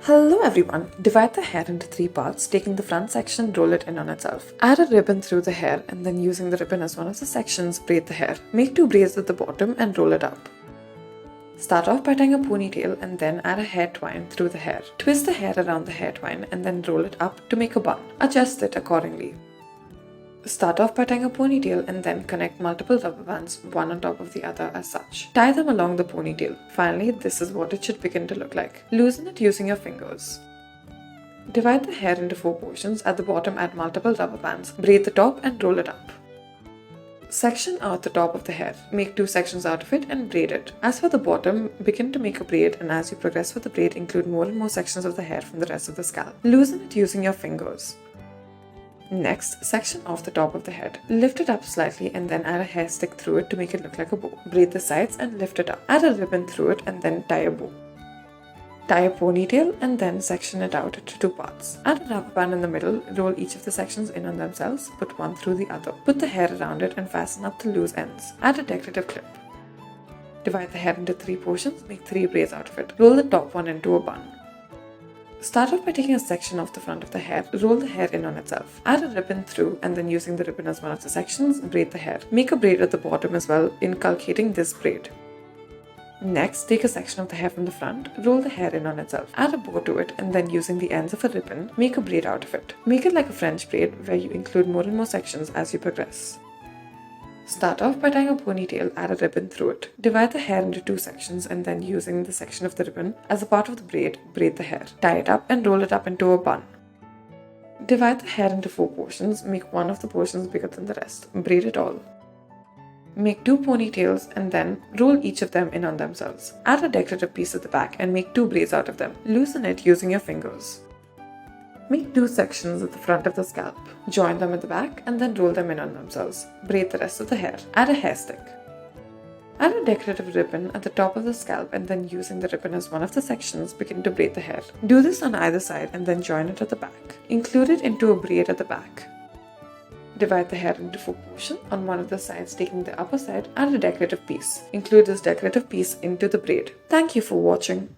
Hello everyone, divide the hair into three parts, taking the front section, roll it in on itself. Add a ribbon through the hair and then using the ribbon as one of the sections, braid the hair. Make two braids at the bottom and roll it up. Start off by tying a ponytail and then add a hair twine through the hair. Twist the hair around the hair twine and then roll it up to make a bun. Adjust it accordingly. Start off by tying a ponytail and then connect multiple rubber bands, one on top of the other as such. Tie them along the ponytail. Finally, this is what it should begin to look like. Loosen it using your fingers. Divide the hair into four portions. At the bottom, add multiple rubber bands. Braid the top and roll it up. Section out the top of the hair. Make two sections out of it and braid it. As for the bottom, begin to make a braid, and as you progress with the braid, include more and more sections of the hair from the rest of the scalp. Loosen it using your fingers. Next, section off the top of the head. Lift it up slightly and then add a hair stick through it to make it look like a bow. Braid the sides and lift it up. Add a ribbon through it and then tie a bow. Tie a ponytail and then section it out into two parts. Add a rubber band in the middle, roll each of the sections in on themselves, put one through the other. Put the hair around it and fasten up the loose ends. Add a decorative clip. Divide the hair into three portions, make three braids out of it. Roll the top one into a bun. Start off by taking a section off the front of the hair, roll the hair in on itself. Add a ribbon through and then using the ribbon as one of the sections, braid the hair. Make a braid at the bottom as well, inculcating this braid. Next, take a section of the hair from the front, roll the hair in on itself. Add a bow to it and then using the ends of a ribbon, make a braid out of it. Make it like a French braid where you include more and more sections as you progress. Start off by tying a ponytail, add a ribbon through it. Divide the hair into two sections and then using the section of the ribbon as a part of the braid, braid the hair. Tie it up and roll it up into a bun. Divide the hair into four portions, make one of the portions bigger than the rest. Braid it all. Make two ponytails and then roll each of them in on themselves. Add a decorative piece at the back and make two braids out of them. Loosen it using your fingers. Make two sections at the front of the scalp. Join them at the back and then roll them in on themselves. Braid the rest of the hair. Add a hair stick. Add a decorative ribbon at the top of the scalp and then using the ribbon as one of the sections, begin to braid the hair. Do this on either side and then join it at the back. Include it into a braid at the back. Divide the hair into four portions. On one of the sides, taking the upper side, add a decorative piece. Include this decorative piece into the braid. Thank you for watching.